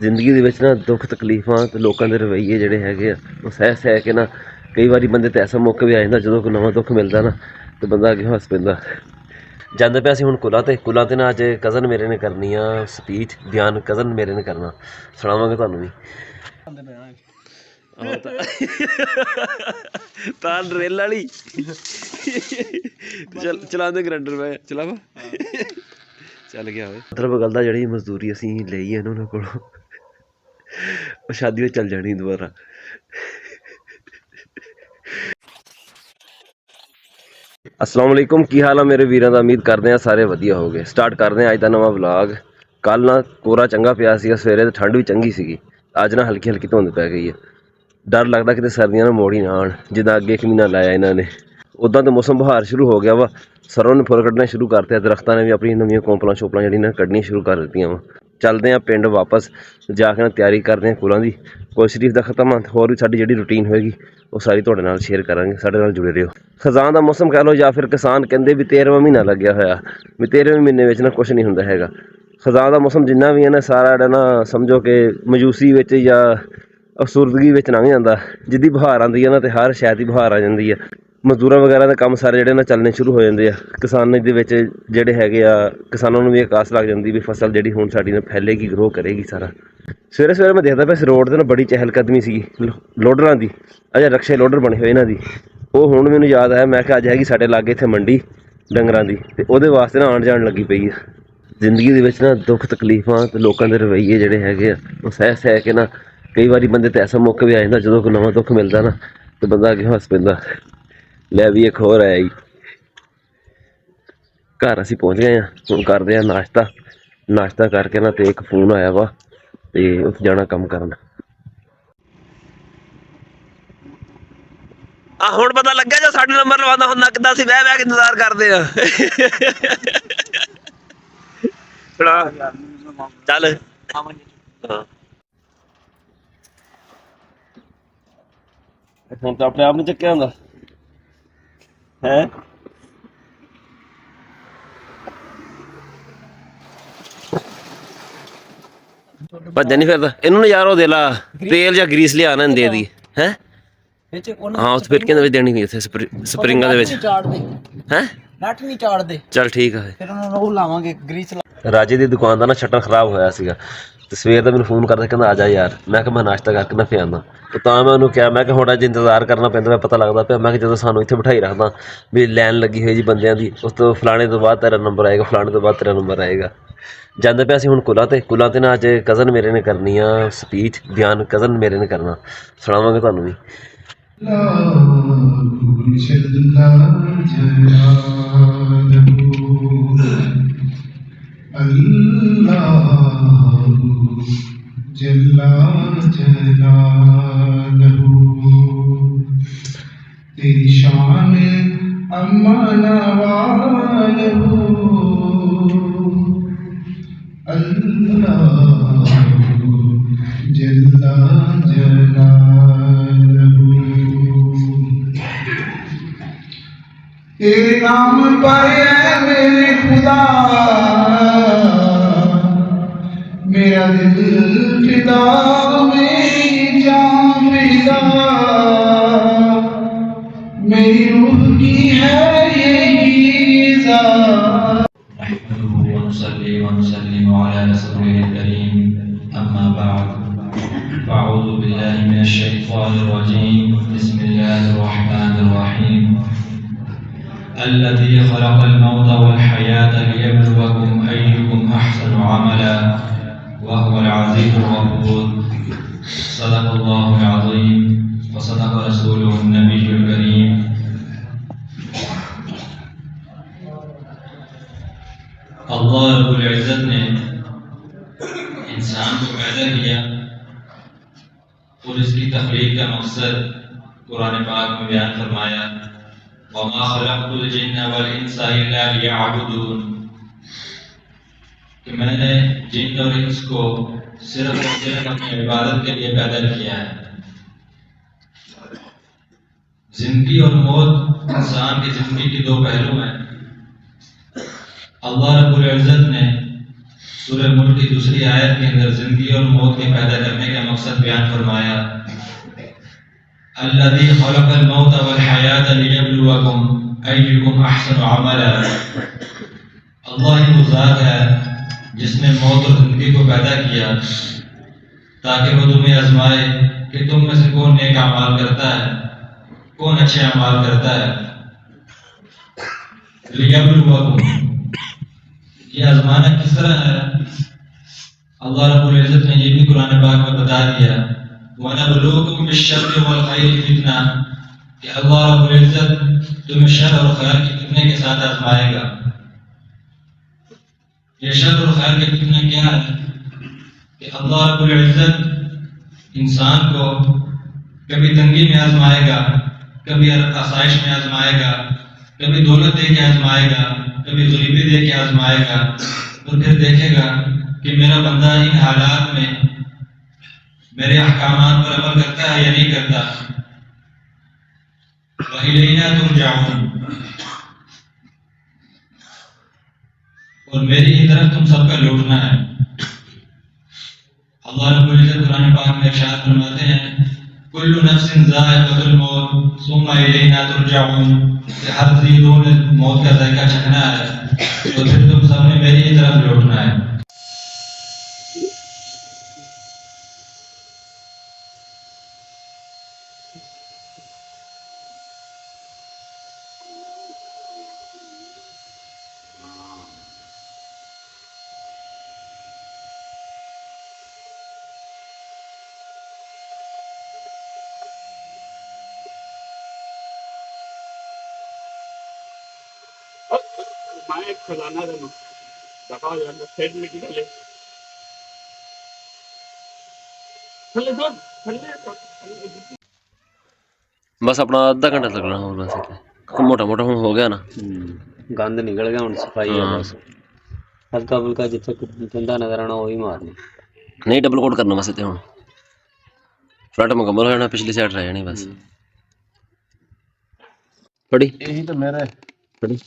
ਜ਼ਿੰਦਗੀ ਦੇ ਵਿੱਚ ਨਾ ਦੁੱਖ ਤਕਲੀਫਾਂ ਤੇ ਲੋਕਾਂ ਦੇ ਰਵੱਈਏ ਜਿਹੜੇ ਹੈਗੇ ਆ ਉਹ ਸਹਿ ਕੇ ਨਾ ਕਈ ਵਾਰੀ ਬੰਦੇ ਤੇ ਐਸਾ ਮੌਕਾ ਵੀ ਆ ਜਾਂਦਾ ਜਦੋਂ ਕੋਈ ਨਵਾਂ ਦੁੱਖ ਮਿਲਦਾ ਨਾ ਤੇ ਬੰਦਾ ਅੱਗੇ ਹੱਸ ਪੈਂਦਾ। ਜਾਂਦੇ ਪਿਆ ਸੀ ਹੁਣ ਕੁਲਾਂ ਤੇ ਨਾ ਅੱਜ ਕਜ਼ਨ ਮੇਰੇ ਨੇ ਕਰਨੀ ਆ ਸਪੀਚ ਬਿਆਨ, ਕਜ਼ਨ ਮੇਰੇ ਨੇ ਕਰਨਾ, ਸੁਣਾਵਾਂਗੇ ਤੁਹਾਨੂੰ ਵੀ। ਤਾਂ ਰੇਲ ਵਾਲੀ ਚਲਾਉਂਦੇ ਗਰੰਡਰ ਮੈਂ ਚਲਾਵਾ ਚੱਲ ਗਿਆ ਹੋਵੇ। ਮਤਲਬ ਗੱਲ ਦਾ ਜਿਹੜੀ ਮਜ਼ਦੂਰੀ ਅਸੀਂ ਲਈ ਹੈ ਉਹਨਾਂ ਕੋਲੋਂ ਉਹ ਸ਼ਾਦੀ ਵਿੱਚ ਚੱਲ ਜਾਣੀ ਦੁਬਾਰਾ। अस्सलाम वालेकुम, की हाल है मेरे वीरों का? उम्मीद करते हैं सारे वधिया हो गए। स्टार्ट करते हैं अज का नवा व्लॉग। कल ना कोहरा चंगा पिया सीगा सवेरे तो ठंड भी चंगी सीगी, अज ना हल्की हल्की धुंध पै गई है। डर लगता कि सर्दियां ना मोड़ ही ना आन जिदा अगे एक महीना लाया इन्होंने। उदा तो मौसम बहार शुरू हो गया वा, सरों ने फुल कढ़ने शुरू करते, दरख्तों ने भी अपनी नवी कोंपलां शोपलां जड़ियां कढ़नियां शुरू कर दित्तियां वा। चलते हैं पिंड वापस जाके तैयारी करते हैं कुलों की। कोई शरीफ का खत्म होर भी साडी जिहड़ी रूटीन होएगी वो सारी तुहाडे नाल शेयर करांगे, साडे नाल जुड़े रहियो। खजान का मौसम कह लो या फिर किसान कहते भी 13वां महीना लग्या होया भी 13वें महीने में ना कुछ नहीं हुंदा हैगा। खजान का मौसम जिन्ना भी है ना सारा ना समझो कि मजूसी विच या अफसुरदगी विच लंघ जांदा। जिद्दी बहार आंदी है ना तो हर शै दी बहार आ जांदी है। मजदूरां वगैरह के काम सारे जिहड़े ना चलने शुरू हो जाते हैं। किसानां दे विच जिहड़े हैगे आ किसानां नूं भी एक आस लग जाती भी फसल जिहड़ी हुण साडी ना फैलेगी, ग्रो करेगी सारा। सवेरे सवेरे मैं देखदा पिया रोड ते ना बड़ी चहलकदमी सी लोडरां दी, अजे रक्शे लोडर बने हुए इन्हां दी। वो हुण मैनूं याद आया, मैं अज हैगी साडे लागे इत्थे मंडी डंगरां दी ते ओहदे वास्ते ना आण जाण लगी पई है। जिंदगी दे विच ना दुख तकलीफां ते लोकां दे रवैये जिहड़े हैगे आ वो सह के ना कई वारी बंदे ते ऐसा मौका भी आ जांदा जदों कोई नवां दुख मिलदा ना ते बंदा अगे हੱਸ पैंदा। लै भी एक होर आया जी, घर असीं पहुँच गए हैं। हुण करदे आ नाश्ता करके ना ते एक फोन आया वा ते उत्थे जाना काम करन। आ हुण पता लग्या जो साडे नंबर लवांदा हुंदा किद्दां असीं बह के इंतजार करदे आ। सुना चल हाँ ਹੁਣ ਤਾਂ ਆਪਣੇ ਆਪ ਨੂੰ ਚੱਕਿਆ ਹੁੰਦਾ ਹੈ। ਭੱਜਿਆ ਨਹੀਂ ਫਿਰਦਾ ਇਹਨੂੰ ਨਾ ਯਾਰ, ਉਹ ਦੇ ਲਾ ਤੇਲ ਜਾਂ ਗਰੀਸ ਲਿਆ ਨਾ ਦੇ ਦੀ ਹੈ। ਹਾਂ ਉਸ ਫਿਟਕਿਆਂ ਦੇ ਵਿੱਚ ਦੇਣੀ ਹੋਈ ਇੱਥੇ ਸਪਰਿੰਗਾਂ ਦੇ ਵਿੱਚ ਹੈ। ਨਟ ਨਹੀਂ ਚਾੜਦੇ ਚੱਲ ਠੀਕ ਆ ਫਿਰ ਉਹਨਾਂ ਨੂੰ ਲਾਵਾਂਗੇ ਗਰੀਸ। ਰਾਜੇ ਦੀ ਦੁਕਾਨ ਦਾ ਨਾ ਸ਼ਟਰ ਖਰਾਬ ਹੋਇਆ ਸੀਗਾ ਤੇ ਸਵੇਰ ਦਾ ਮੈਨੂੰ ਫੋਨ ਕਰਦਾ ਕਹਿੰਦਾ ਆ ਜਾ ਯਾਰ। ਮੈਂ ਕਿਹਾ ਮੈਂ ਨਾਸ਼ਤਾ ਕਰਕੇ ਨਾ ਫਿਰ ਆਉਂਦਾ ਤੇ ਤਾਂ ਮੈਂ ਉਹਨੂੰ ਕਿਹਾ, ਮੈਂ ਕਿਹਾ ਹੁਣ ਅੱਜ ਇੰਤਜ਼ਾਰ ਕਰਨਾ ਪੈਂਦਾ, ਮੈਂ ਪਤਾ ਲੱਗਦਾ ਪਿਆ। ਮੈਂ ਕਿਹਾ ਜਦੋਂ ਸਾਨੂੰ ਇੱਥੇ ਬਿਠਾਈ ਰੱਖਦਾ ਵੀ ਲਾਈਨ ਲੱਗੀ ਹੋਈ ਜੀ ਬੰਦਿਆਂ ਦੀ, ਉਸ ਤੋਂ ਫਲਾਣੇ ਤੋਂ ਬਾਅਦ ਤੇਰਾ ਨੰਬਰ ਆਏਗਾ, ਫਲਾਣੇ ਤੋਂ ਬਾਅਦ ਤੇਰਾ ਨੰਬਰ ਆਏਗਾ। ਜਾਂਦੇ ਪਿਆ ਸੀ ਹੁਣ ਕੁਲਾਂ ਤੇ ਨਾ ਅੱਜ ਕਜ਼ਨ ਮੇਰੇ ਨੇ ਕਰਨੀ ਆ ਸਪੀਚ ਬਿਆਨ, ਕਜ਼ਨ ਮੇਰੇ ਨੇ ਕਰਨਾ, ਸੁਣਾਵਾਂਗੇ ਤੁਹਾਨੂੰ ਵੀ। जल्ला जलालहू तेरी शान अम्मा नवालहू अल्लाह जल्ला जलालहू। तेरे नाम पर है मेरे खुदा मेरा दिल फिदा, मेरी जान फिदा, मेरी रूह की है यही ज़ात। नहमदुहु व नुसल्लिमु अला रसूलिल करीम, अम्मा बअद, अऊज़ु बिल्लाहि मिनश शैतानिर रजीम, बिस्मिल्लाहिर रहमानिर रहीम। अल्लज़ी खलक़ल मौत वल हयाता लियब्लुवकुम अय्युकुम अहसनु अमला वहुवल अज़ीज़ुल गफ़ूर। सदक़ल्लाहुल अज़ीम व सदक़ रसूलुहुन नबियुल करीम। अल्लाह रब्बुल इज़्ज़त ने इंसान को पैदा किया और इसकी तख़लीक़ का मकसद कुरान पाक में बयान फरमाया, वमा खलक़तुल जिन्ना वल इंसा इल्ला लियअबुदून, कि मैंने जिन और इंस को सिर्फ और सिर्फ अपनी इबादत के लिए पैदा किया है। जिंदगी और मौत इंसान की जिंदगी के दो पहलू हैं। अल्लाह रब्बुल इज़्ज़त ने सूरह मुल्क की दूसरी आयत के अंदर जिंदगी और मौत के पैदा करने का मकसद बयान फरमाया, अल्लज़ी खलक़ल मौत वल हयात लियब्लुवकुम अय्युकुम अहसनु अमला। अल्लाह ही वो ज़ात है जिसने मौत और जिंदगी को पैदा किया ताकि वो तुम्हें आजमाए कि तुम में से कौन नेक अमाल करता है, कौन अच्छे अमाल करता है। लियब्लुवकुम, ये आजमाना किस तरह है? अल्लाह रब्बुल इज्जत ने ये भी कुरान पाक में बता दिया, वनबलुकुम बिश्शर्रि वल खैरि फितना, कि अल्लाह रब्बुल इज्जत तुम्हें शर और खैर के फितने के साथ आजमाएगा। ये शर और खैर के फितने क्या है? कि अल्लाह रब्बुल इज्जत इंसान को कभी तंगी में आजमाएगा, कभी आसाइश में आजमाएगा, कभी दौलत दे के आजमाएगा, कभी गरीबी दे के आजमाएगा, और फिर देखेगा कि मेरा बंदा इन हालात में मेरे अहकामात पर अमल करता है या नहीं करता। वइलैना तुरजाऊन, और मेरी ही तरफ तुम सबका लौटना है। अल्लाह रब्बुल इज्जत कुरान पाक में इरशाद फरमाते हैं, कुल्लु नफ्सिन ज़ाइक़तुल मौत सुम्मा इलैना तुरजाऊन, कि हर जीवों ने मौत का जायका चखना है, तो फिर तुम सबने मेरी ही तरफ लौटना है। मैं खजाना देना दफा हो जाएगा सेट में की ले थल्ले दो थल्ले बस अपना आधा घंटा लगना और बस इतना मोटा मोटा हम हो गया ना। गंद निकल गया, हुण सफाई है हाँ। बस। हल्का फुल्का जिथे धंधा नजर आना वही मारनी। नहीं डबल कोट करना बस इतने हम फ्रंट मुकम्मल हो जाना, पिछली साइड रह जानी बस। पढ़ी यही तो मेरा है पढ़ी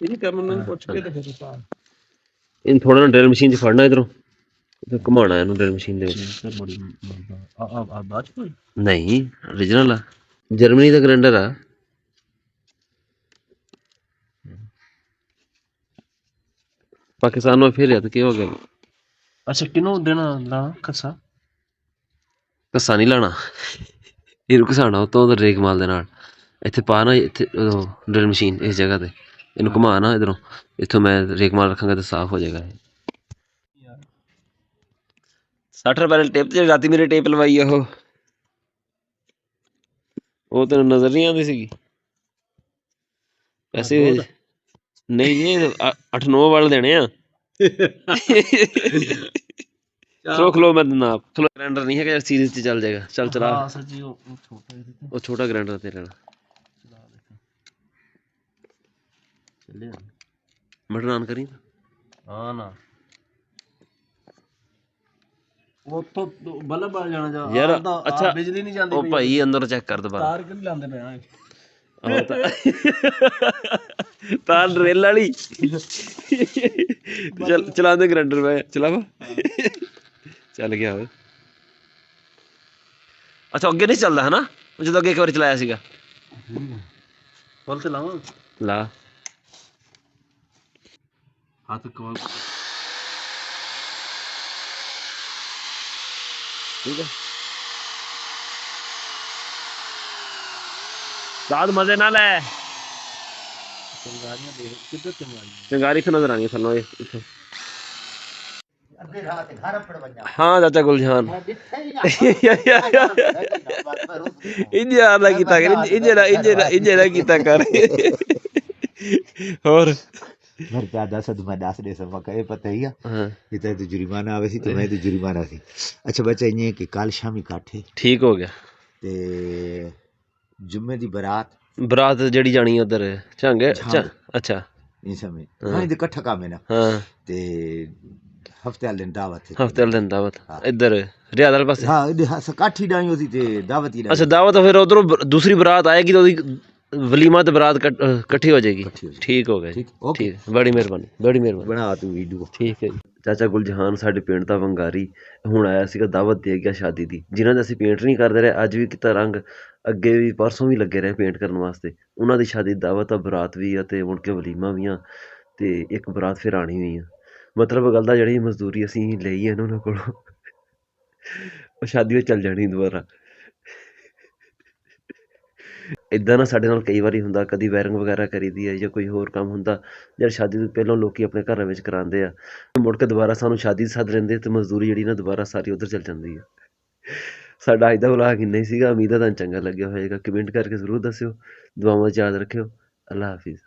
यही करना मैंने पूछ के तो फिर साहब इन थोड़ा ना ड्रिल मशीन च फड़ना इधरों इधर घुमाना है ड्रिल मशीन दे विच। बड़ी आ बात कोई नहीं ओरिजिनल आ, जर्मनी का ग्राइंडर आ। पाकिस्तान में फिर या तो क्या हो गया? अच्छा किनो देना लाना कसा घसा नहीं लाना ਇਹਨੂੰ ਘਸਾਣਾ ਉਤੋਂ ਦਾ ਰੇਕ ਮਾਲ ਦੇ ਨਾਲ ਇੱਥੇ ਪਾ ਨਾ ਇੱਥੇ ਡਰਿਲ ਮਸ਼ੀਨ ਇਸ ਜਗ੍ਹਾ ਤੇ ਇਹਨੂੰ ਘੁਮਾ ਨਾ ਇਧਰੋਂ ਇੱਥੋਂ ਮੈਂ ਰੇਕ ਮਾਲ ਰੱਖਾਂਗਾ ਤਾਂ ਸਾਫ਼ ਹੋ ਜਾਏਗਾ ਇਹ 60 ਰੁਪਏ ਵਾਲੀ ਟੇਪ ਤੇ ਰਾਤੀ ਮੇਰੇ ਟੇਪ ਲਵਾਈ ਉਹ ਤੈਨੂੰ ਨਜ਼ਰ ਨਹੀਂ ਆਉਂਦੀ ਸੀਗੀ ਪੈਸੇ ਨਹੀਂ ਜੀ 8-9 ਵਾਲ ਦੇਣੇ ਆ ਖਲੋ ਮੈਂ ਦਿੰਦਾ ਆਪ ਖਲੋ ਗ੍ਰਾइंडर नहीं है कि सीरीज से चल जाएगा चल चला सच्ची वो छोटा ग्राइंडर तेरे चला चले मटर ऑन करी हां ना वो तो बल्ब आ जाना जा यार अच्छा अच्छा बिजली नहीं जाती ओ भाई अंदर चेक कर दोबारा तार क्यों लांदे पे आए तार रेल वाली चल चला दे ग्राइंडर में चला चल गया ਓਏ अच्छा ਅੱਗੇ ਨਹੀਂ ਚੱਲਦਾ ਹੈ ਨਾ ਜਦੋਂ ਅੱਗੇ ਇੱਕ ਵਾਰ ਚਲਾਇਆ ਸੀਗਾ खोल से लाऊं ਲਾ हाथ खोल ठीक है साथ मजे ना ले चिंगारियां देख किधर चिंगारियां चिंगारी से नजर आनी है थल्लों इथों हाँ चाचा गुलजान इंजे आला कीता कर इंजे ना कीता कर और घर पे 10 मैं 10 दे समा कहे पता ही है हाँ इतना तो जुर्माना आवे सी तो मैं तो जुर्माना सी। अच्छा बच्चा इन्हें कि कल शामी काठे ठीक हो गया ते जुम्मे दी बरात जड़ी जानी है उधर झंगे अच्छा इस समय हां इधर इकट्ठा काम है ना हाँ ते हफ्ते वाले दिन दावत है हफ्ते वाले दिन दावत इधर रियाद वाले पासे हां इधर काठी डाई होती ते दावत ही अच्छा दावत फिर उधरों दूसरी बरात आएगी तो ਵਲੀਮਾ ਤੇ ਬਰਾਤ ਇਕੱਠੀ ਹੋ ਜਾਏਗੀ। ਇਕੱਠੀ ਹੋ ਜਾਏਗੀ। ਠੀਕ ਹੋ ਗਿਆ ਜੀ। ਠੀਕ ਓਕੇ ਠੀਕ, ਬੜੀ ਮਿਹਰਬਾਨੀ, ਬੜੀ ਮਿਹਰਬਾਨੀ। ਬਣਾ ਤੂੰ ਵੀਡੀਓ। ਠੀਕ ਹੈ ਜੀ। ਚਾਚਾ ਗੁਲਜਹਾਨ ਸਾਡੇ ਪਿੰਡ ਦਾ ਵੰਗਾਰੀ ਹੁਣ ਆਇਆ ਸੀਗਾ, ਦਾਵਤ ਦੇ ਗਿਆ ਸ਼ਾਦੀ ਦੀ, ਜਿਨ੍ਹਾਂ ਦੇ ਅਸੀਂ ਪੇਂਟ ਨਹੀਂ ਕਰਦੇ ਰਹੇ, ਅੱਜ ਵੀ ਕੀਤਾ ਰੰਗ, ਅੱਗੇ ਵੀ ਪਰਸੋਂ ਵੀ ਲੱਗੇ ਰਹੇ ਪੇਂਟ ਕਰਨ ਵਾਸਤੇ। ਉਹਨਾਂ ਦੀ ਸ਼ਾਦੀ ਦੀ ਦਾਵਤ ਆ, ਬਰਾਤ ਵੀ ਆ ਤੇ ਮੁੜ ਕੇ ਵਲੀਮਾ ਵੀ ਆ ਤੇ ਇੱਕ ਬਰਾਤ ਫਿਰ ਆਣੀ ਵੀ ਆ। ਮਤਲਬ ਗੱਲ ਦਾ ਜਿਹੜੀ ਮਜ਼ਦੂਰੀ ਅਸੀਂ ਲਈ ਹੈ ਨਾ ਉਹਨਾਂ ਕੋਲੋਂ, ਉਹ ਸ਼ਾਦੀ ਵਿੱਚ ਚੱਲ ਜਾਣੀ ਦੁਬਾਰਾ। ਇੱਦਾਂ ਨਾ ਸਾਡੇ ਨਾਲ ਕਈ ਵਾਰੀ ਹੁੰਦਾ, ਕਦੀ ਵਾਇਰਿੰਗ ਵਗੈਰਾ ਕਰੀਦੀ ਹੈ ਜਾਂ ਕੋਈ ਹੋਰ ਕੰਮ ਹੁੰਦਾ ਜਿਹੜਾ ਸ਼ਾਦੀ ਤੋਂ ਪਹਿਲਾਂ ਲੋਕੀ ਆਪਣੇ ਘਰਾਂ ਵਿੱਚ ਕਰਾਉਂਦੇ ਆ, ਮੁੜ ਕੇ ਦੁਬਾਰਾ ਸਾਨੂੰ ਸ਼ਾਦੀ 'ਚ ਸੱਦ ਲੈਂਦੇ ਤੇ ਮਜ਼ਦੂਰੀ ਜਿਹੜੀ ਨਾ ਦੁਬਾਰਾ ਸਾਰੀ ਉੱਧਰ ਚੱਲ ਜਾਂਦੀ ਹੈ। ਸਾਡਾ ਅੱਜ ਦਾ ਵਲੋਗ ਇੰਨਾ ਹੀ ਸੀਗਾ, ਉਮੀਦ ਹੈ ਤੁਹਾਨੂੰ ਚੰਗਾ ਲੱਗਿਆ ਹੋਏਗਾ। ਕਮੈਂਟ ਕਰਕੇ ਜ਼ਰੂਰ ਦੱਸਿਓ, ਦੁਆਵਾਂ 'ਚ ਯਾਦ ਰੱਖਿਓ। ਅੱਲਾ ਹਾਫਿਜ਼।